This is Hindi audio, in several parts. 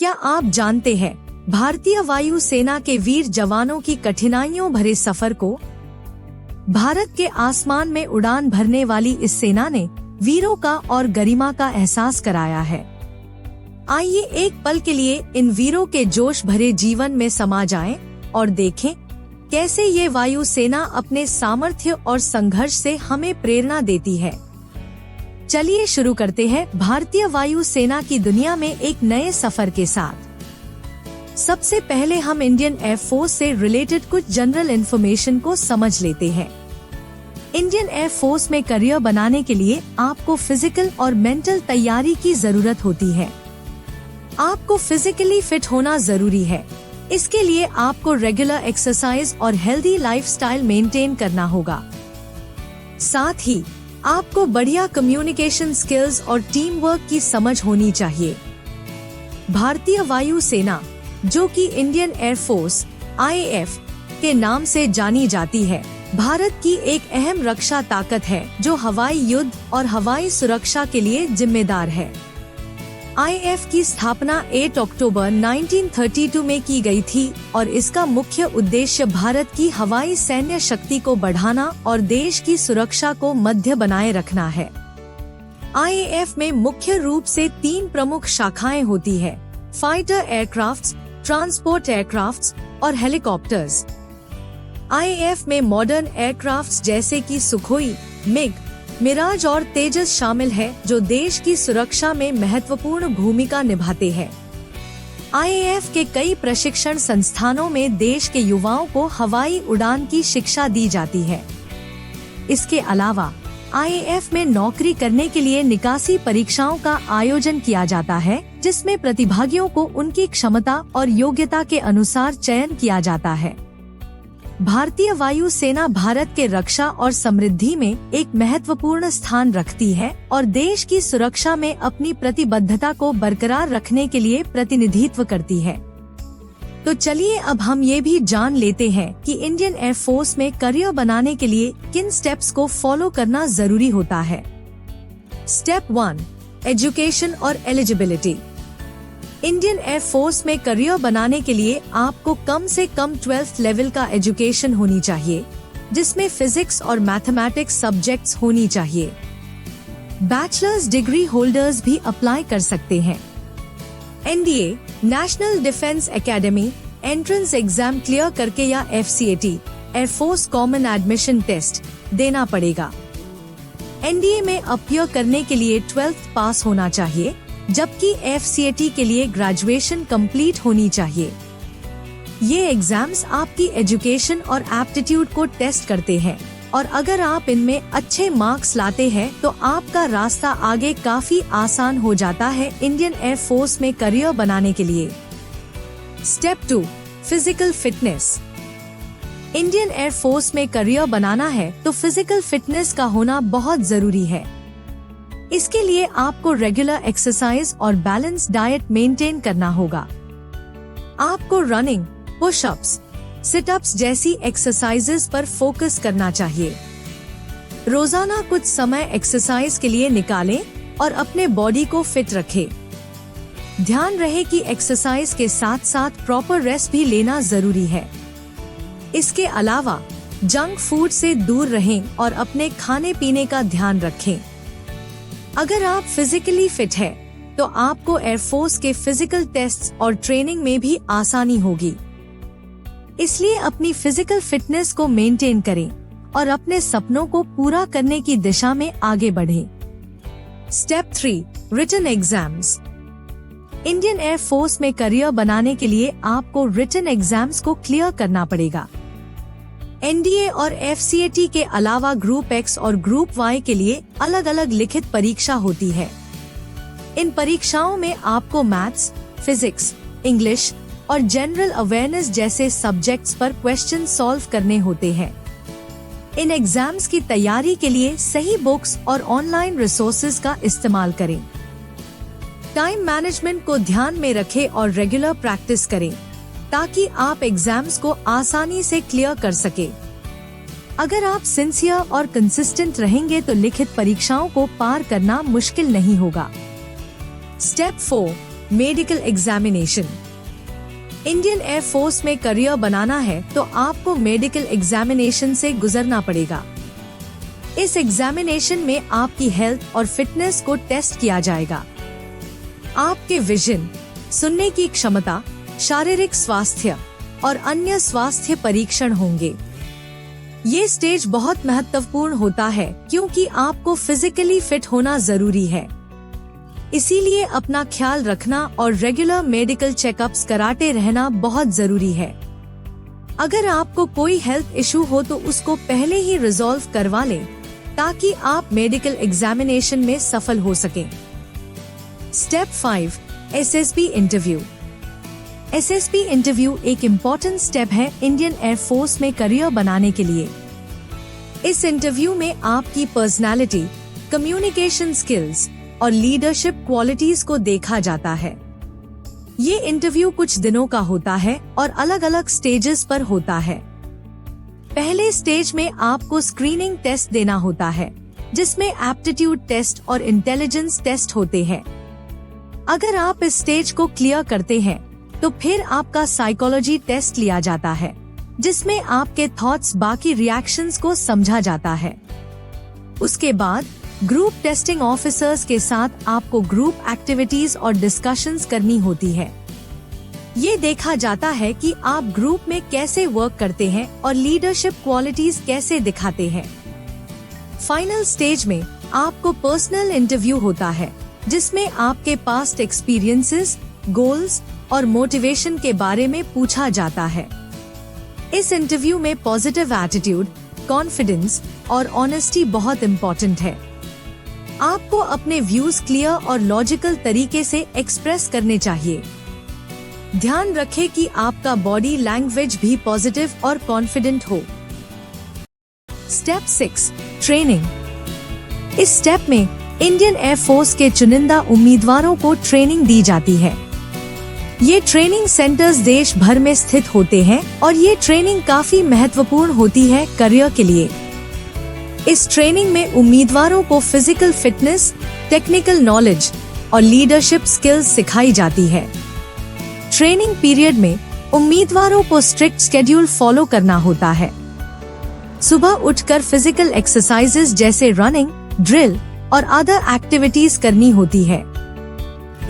क्या आप जानते हैं भारतीय वायु सेना के वीर जवानों की कठिनाइयों भरे सफर को? भारत के आसमान में उड़ान भरने वाली इस सेना ने वीरों का और गरिमा का एहसास कराया है। आइए एक पल के लिए इन वीरों के जोश भरे जीवन में समा जाएं और देखें कैसे ये वायु सेना अपने सामर्थ्य और संघर्ष से हमें प्रेरणा देती है। चलिए शुरू करते हैं भारतीय वायु सेना की दुनिया में एक नए सफर के साथ। सबसे पहले हम इंडियन एयर फोर्स से रिलेटेड कुछ जनरल इन्फॉर्मेशन को समझ लेते हैं। इंडियन एयर फोर्स में करियर बनाने के लिए आपको फिजिकल और मेंटल तैयारी की जरूरत होती है। आपको फिजिकली फिट होना जरूरी है। इसके लिए आपको रेगुलर एक्सरसाइज और हेल्दी लाइफस्टाइल मेंटेन करना होगा। साथ ही आपको बढ़िया कम्युनिकेशन स्किल्स और टीम वर्क की समझ होनी चाहिए। भारतीय वायु सेना, जो कि इंडियन एयर फोर्स (IAF) के नाम से जानी जाती है, भारत की एक अहम रक्षा ताकत है जो हवाई युद्ध और हवाई सुरक्षा के लिए जिम्मेदार है। IAF की स्थापना 8 अक्टूबर 1932 में की गई थी और इसका मुख्य उद्देश्य भारत की हवाई सैन्य शक्ति को बढ़ाना और देश की सुरक्षा को मध्य बनाए रखना है। IAF में मुख्य रूप से 3 प्रमुख शाखाएं होती है: फाइटर एयरक्राफ्ट्स, ट्रांसपोर्ट एयरक्राफ्ट्स और हेलीकॉप्टर्स। IAF में मॉडर्न एयरक्राफ्ट्स जैसे कि सुखोई, मिग, मिराज और तेजस शामिल है, जो देश की सुरक्षा में महत्वपूर्ण भूमिका निभाते हैं। IAF के कई प्रशिक्षण संस्थानों में देश के युवाओं को हवाई उड़ान की शिक्षा दी जाती है। इसके अलावा IAF में नौकरी करने के लिए निकासी परीक्षाओं का आयोजन किया जाता है, जिसमें प्रतिभागियों को उनकी क्षमता और योग्यता के अनुसार चयन किया जाता है। भारतीय वायु सेना भारत के रक्षा और समृद्धि में एक महत्वपूर्ण स्थान रखती है और देश की सुरक्षा में अपनी प्रतिबद्धता को बरकरार रखने के लिए प्रतिनिधित्व करती है। तो चलिए अब हम ये भी जान लेते हैं कि इंडियन एयर फोर्स में करियर बनाने के लिए किन स्टेप्स को फॉलो करना जरूरी होता है। स्टेप 1, एजुकेशन और एलिजिबिलिटी। इंडियन एयर फोर्स में करियर बनाने के लिए आपको कम से कम 12th लेवल का एजुकेशन होनी चाहिए, जिसमें फिजिक्स और मैथमेटिक्स सब्जेक्ट्स होनी चाहिए। बैचलर्स डिग्री होल्डर्स भी अप्लाई कर सकते हैं। NDA national defence academy entrance exam clear करके या FCAT air force common admission test देना पड़ेगा। NDA में अपियर करने के लिए 12th पास होना चाहिए, जबकि FCAT के लिए ग्रेजुएशन कंप्लीट होनी चाहिए। ये एग्जाम्स आपकी एजुकेशन और एप्टीट्यूड को टेस्ट करते हैं और अगर आप इनमें अच्छे मार्क्स लाते हैं तो आपका रास्ता आगे काफी आसान हो जाता है इंडियन एयर फोर्स में करियर बनाने के लिए। Step 2, physical fitness. Indian air force में करियर बनाना है तो फिजिकल फिटनेस का होना बहुत जरूरी है। इसके लिए आपको रेगुलर एक्सरसाइज और बैलेंस डाइट मेंटेन करना होगा। आपको रनिंग, पुशअप्स, सिटअप्स जैसी एक्सरसाइजेस पर फोकस करना चाहिए। रोजाना कुछ समय एक्सरसाइज के लिए निकालें और अपने बॉडी को फिट रखें। ध्यान रहे कि एक्सरसाइज के साथ साथ प्रॉपर रेस्ट भी लेना जरूरी है। इसके अलावा जंक फूड से दूर रहें और अपने खाने पीने का ध्यान रखें। अगर आप फिजिकली फिट है तो आपको एयरफोर्स के फिजिकल टेस्ट्स और ट्रेनिंग में भी आसानी होगी। इसलिए अपनी फिजिकल फिटनेस को मेंटेन करें और अपने सपनों को पूरा करने की दिशा में आगे बढ़ें। Step 3, written exams. Indian air force में करियर बनाने के लिए आपको रिटन एग्जाम्स को क्लियर करना पड़ेगा। NDA और FCAT के अलावा ग्रुप X और ग्रुप Y के लिए अलग अलग लिखित परीक्षा होती है। इन परीक्षाओं में आपको मैथ्स, फिजिक्स, इंग्लिश और जनरल अवेयरनेस जैसे सब्जेक्ट्स पर क्वेश्चन सॉल्व करने होते हैं। इन एग्जाम्स की तैयारी के लिए सही बुक्स और ऑनलाइन रिसोर्सेज का इस्तेमाल करें। टाइम मैनेजमेंट को ध्यान में रखें और रेगुलर प्रैक्टिस करें ताकि आप एग्जाम्स को आसानी से क्लियर कर सके। अगर आप सिंसियर और कंसिस्टेंट रहेंगे तो लिखित परीक्षाओं को पार करना मुश्किल नहीं होगा। Step 4, medical examination. Indian air force में करियर बनाना है तो आपको मेडिकल एग्जामिनेशन से गुजरना पड़ेगा। इस एग्जामिनेशन में आपकी हेल्थ और फिटनेस को टेस्ट किया जाएगा। आपके विजन, सुनने की क्षमता, शारीरिक स्वास्थ्य और अन्य स्वास्थ्य परीक्षण होंगे। ये स्टेज बहुत महत्वपूर्ण होता है क्योंकि आपको फिजिकली फिट होना जरूरी है। इसीलिए अपना ख्याल रखना और रेगुलर मेडिकल चेकअप्स कराते रहना बहुत जरूरी है। अगर आपको कोई हेल्थ इशू हो तो उसको पहले ही रिजॉल्व करवा लें ताकि आप मेडिकल एग्जामिनेशन में सफल हो सकें। Step 5, SSB interview. SSB interview एक इम्पोर्टेंट स्टेप है इंडियन एयर फोर्स में करियर बनाने के लिए। इस इंटरव्यू में आपकी पर्सनालिटी, कम्युनिकेशन स्किल्स और लीडरशिप क्वालिटीज को देखा जाता है। ये इंटरव्यू कुछ दिनों का होता है और अलग अलग स्टेजेस पर होता है। पहले स्टेज में आपको स्क्रीनिंग टेस्ट देना होता है जिसमें एप्टीट्यूड टेस्ट और इंटेलिजेंस टेस्ट होते हैं। अगर आप इस स्टेज को क्लियर करते हैं तो फिर आपका साइकोलॉजी टेस्ट लिया जाता है जिसमें आपके थॉट्स, बाकी रिएक्शंस को समझा जाता है। उसके बाद ग्रुप टेस्टिंग ऑफिसर्स के साथ आपको ग्रुप एक्टिविटीज और डिस्कशंस करनी होती है। ये देखा जाता है कि आप ग्रुप में कैसे वर्क करते हैं और लीडरशिप क्वालिटीज कैसे दिखाते हैं। फाइनल स्टेज में आपको पर्सनल इंटरव्यू होता है जिसमें आपके पास्ट एक्सपीरियंसेस, गोल्स और मोटिवेशन के बारे में पूछा जाता है। इस इंटरव्यू में पॉजिटिव एटीट्यूड, कॉन्फिडेंस और ऑनेस्टी बहुत इम्पोर्टेंट है। आपको अपने व्यूज क्लियर और लॉजिकल तरीके से एक्सप्रेस करने चाहिए। ध्यान रखें कि आपका बॉडी लैंग्वेज भी पॉजिटिव और कॉन्फिडेंट हो। Step 6, training. इस स्टेप में इंडियन एयर फोर्स के चुनिंदा उम्मीदवारों को ट्रेनिंग दी जाती है। ये ट्रेनिंग सेंटर्स देश भर में स्थित होते हैं और ये ट्रेनिंग काफी महत्वपूर्ण होती है करियर के लिए। इस ट्रेनिंग में उम्मीदवारों को फिजिकल फिटनेस, टेक्निकल नॉलेज और लीडरशिप स्किल्स सिखाई जाती है। ट्रेनिंग पीरियड में उम्मीदवारों को स्ट्रिक्ट शेड्यूल फॉलो करना होता है। सुबह उठकर फिजिकल एक्सरसाइजेस जैसे रनिंग, ड्रिल और अदर एक्टिविटीज करनी होती है।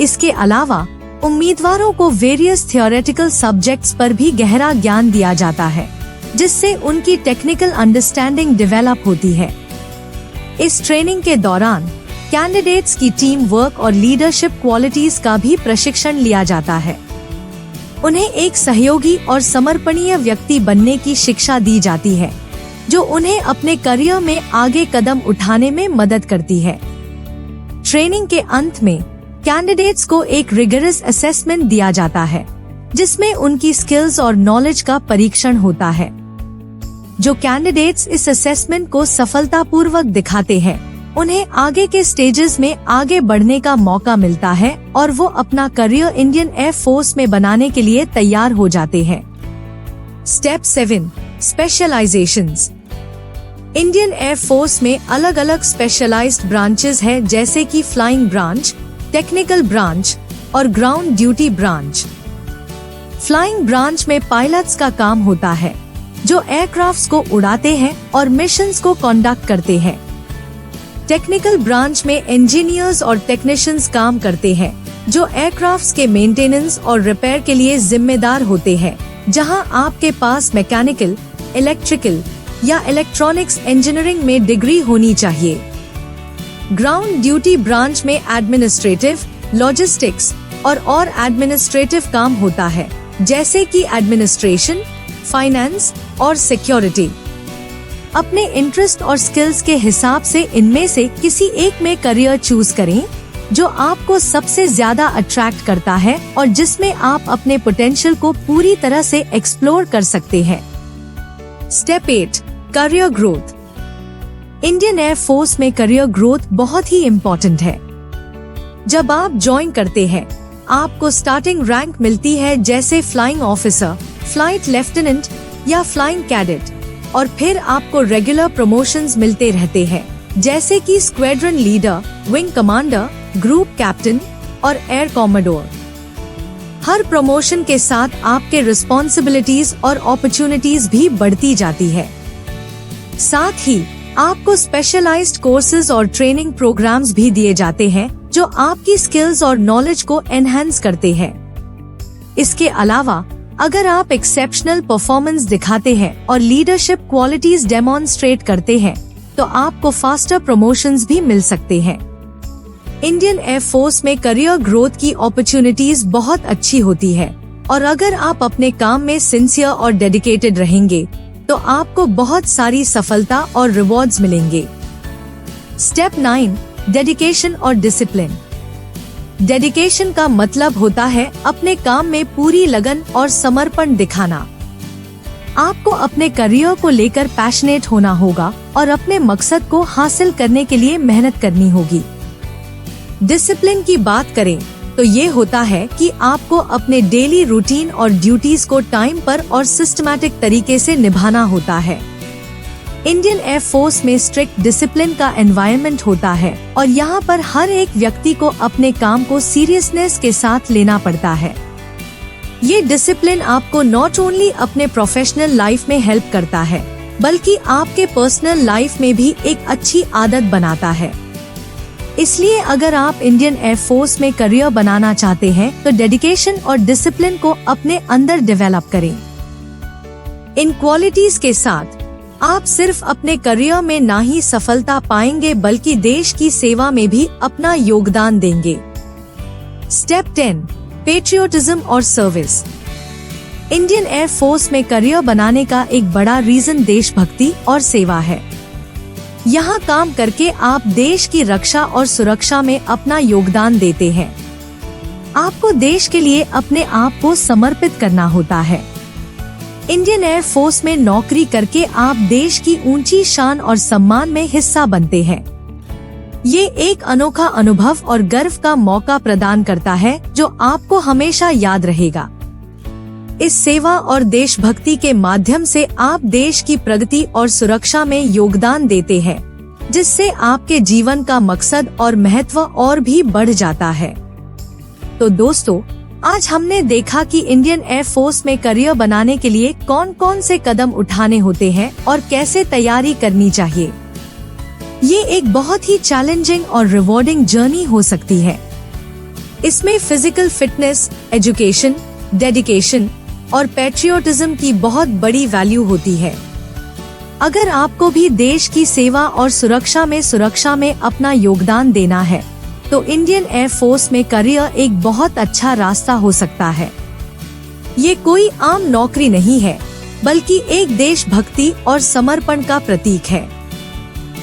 इसके अलावा उम्मीदवारों को वेरियस थियोरेटिकल सब्जेक्ट्स पर भी गहरा ज्ञान दिया जाता है जिससे उनकी टेक्निकल अंडरस्टैंडिंग डेवलप होती है। इस ट्रेनिंग के दौरान कैंडिडेट्स की टीम वर्क और लीडरशिप क्वालिटीज का भी प्रशिक्षण लिया जाता है। उन्हें एक सहयोगी और समर्पणीय व्यक्ति बनने की शिक्षा दी जाती है जो उन्हें अपने करियर में आगे कदम उठाने में मदद करती है। ट्रेनिंग के अंत में कैंडिडेट्स को एक रिगरस असेसमेंट दिया जाता है जिसमें उनकी स्किल्स और नॉलेज का परीक्षण होता है। जो कैंडिडेट्स इस असेसमेंट को सफलतापूर्वक दिखाते हैं उन्हें आगे के स्टेजेस में आगे बढ़ने का मौका मिलता है और वो अपना करियर इंडियन एयर फोर्स में बनाने के लिए तैयार हो जाते हैं। Step 7, specialisations. Indian air force में अलग अलग स्पेशलाइज्ड ब्रांचेस है जैसे कि फ्लाइंग ब्रांच, टेक्निकल ब्रांच और ground duty branch. Flying branch में पायलट्स का काम होता है जो एयरक्राफ्ट्स को उड़ाते हैं और मिशंस को कंडक्ट करते हैं। टेक्निकल ब्रांच में इंजीनियर्स और टेक्नीशियंस काम करते हैं जो एयरक्राफ्ट्स के मेंटेनेंस और रिपेयर के लिए जिम्मेदार होते हैं, जहां आपके पास मैकेनिकल, इलेक्ट्रिकल या इलेक्ट्रॉनिक्स इंजीनियरिंग में डिग्री होनी चाहिए। ग्राउंड ड्यूटी ब्रांच में एडमिनिस्ट्रेटिव, लॉजिस्टिक्स और एडमिनिस्ट्रेटिव काम होता है जैसे कि एडमिनिस्ट्रेशन, फाइनेंस और सिक्योरिटी। अपने इंटरेस्ट और स्किल्स के हिसाब से इनमें से किसी एक में करियर चूज करें जो आपको सबसे ज्यादा अट्रैक्ट करता है और जिसमें आप अपने पोटेंशियल को पूरी तरह से एक्सप्लोर कर सकते हैं। Step 8, career growth. Indian air force में करियर ग्रोथ बहुत ही इम्पोर्टेंट है। जब आप ज्वाइन करते हैं आपको स्टार्टिंग रैंक मिलती है जैसे फ्लाइंग ऑफिसर, फ्लाइट लेफ्टिनेंट या फ्लाइंग कैडेट, और फिर आपको रेगुलर प्रमोशंस मिलते रहते हैं जैसे कि squadron leader, wing commander, group captain और एयर कॉमोडोर। हर प्रमोशन के साथ आपके रिस्पॉन्सिबिलिटीज और अपॉर्चुनिटीज भी बढ़ती जाती है। साथ ही आपको स्पेशलाइज्ड कोर्सेज और ट्रेनिंग प्रोग्राम्स भी दिए जाते हैं जो आपकी स्किल्स और नॉलेज को एनहांस करते हैं। इसके अलावा अगर आप एक्सेप्शनल परफॉर्मेंस दिखाते हैं और लीडरशिप क्वालिटीज डेमोन्स्ट्रेट करते हैं तो आपको फास्टर प्रमोशंस भी मिल सकते हैं। इंडियन एयर फोर्स में करियर ग्रोथ की अपॉर्चुनिटीज बहुत अच्छी होती है और अगर आप अपने काम में सिंसियर और डेडिकेटेड रहेंगे तो आपको बहुत सारी सफलता और रिवॉर्ड्स मिलेंगे। स्टेप 9, डेडिकेशन और डिसिप्लिन। डेडिकेशन का मतलब होता है अपने काम में पूरी लगन और समर्पण दिखाना। आपको अपने करियर को लेकर पैशनेट होना होगा और अपने मकसद को हासिल करने के लिए मेहनत करनी होगी। डिसिप्लिन की बात करें तो ये होता है कि आपको अपने डेली रूटीन और ड्यूटीज को टाइम पर और सिस्टमैटिक तरीके से निभाना होता है। इंडियन एयर फोर्स में स्ट्रिक्ट डिसिप्लिन का एनवायरनमेंट होता है और यहाँ पर हर एक व्यक्ति को अपने काम को सीरियसनेस के साथ लेना पड़ता है। ये डिसिप्लिन आपको नॉट ओनली अपने प्रोफेशनल लाइफ में हेल्प करता है बल्कि आपके पर्सनल लाइफ में भी एक अच्छी आदत बनाता है। इसलिए अगर आप इंडियन एयर फोर्स में करियर बनाना चाहते हैं तो डेडिकेशन और डिसिप्लिन को अपने अंदर डेवलप करें। इन क्वालिटीज के साथ आप सिर्फ अपने करियर में ना ही सफलता पाएंगे बल्कि देश की सेवा में भी अपना योगदान देंगे। स्टेप 10, पेट्रियोटिज्म और सर्विस। इंडियन एयर फोर्स में करियर बनाने का एक बड़ा रीजन देशभक्ति और सेवा है। यहाँ काम करके आप देश की रक्षा और सुरक्षा में अपना योगदान देते हैं। आपको देश के लिए अपने आप को समर्पित करना होता है। इंडियन एयर फोर्स में नौकरी करके आप देश की ऊंची शान और सम्मान में हिस्सा बनते हैं। ये एक अनोखा अनुभव और गर्व का मौका प्रदान करता है जो आपको हमेशा याद रहेगा। इस सेवा और देशभक्ति के माध्यम से आप देश की प्रगति और सुरक्षा में योगदान देते हैं, जिससे आपके जीवन का मकसद और महत्व और भी बढ़ जाता है। तो दोस्तों, आज हमने देखा कि इंडियन एयर फोर्स में करियर बनाने के लिए कौन कौन से कदम उठाने होते हैं और कैसे तैयारी करनी चाहिए। ये एक बहुत ही चैलेंजिंग और रिवॉर्डिंग जर्नी हो सकती है। इसमें फिजिकल फिटनेस, एजुकेशन, डेडिकेशन और पैट्रियोटिज्म की बहुत बड़ी वैल्यू होती है। अगर आपको भी देश की सेवा और सुरक्षा में अपना योगदान देना है तो इंडियन एयर फोर्स में करियर एक बहुत अच्छा रास्ता हो सकता है। ये कोई आम नौकरी नहीं है बल्कि एक देशभक्ति और समर्पण का प्रतीक है।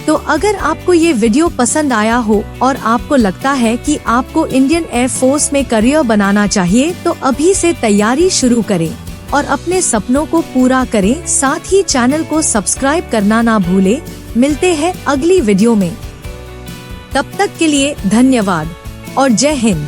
तो अगर आपको ये वीडियो पसंद आया हो और आपको लगता है कि आपको इंडियन एयर फोर्स में करियर बनाना चाहिए तो अभी से तैयारी शुरू करें और अपने सपनों को पूरा करें। साथ ही चैनल को सब्सक्राइब करना ना भूलें। मिलते हैं अगली वीडियो में। तब तक के लिए धन्यवाद और जय हिंद।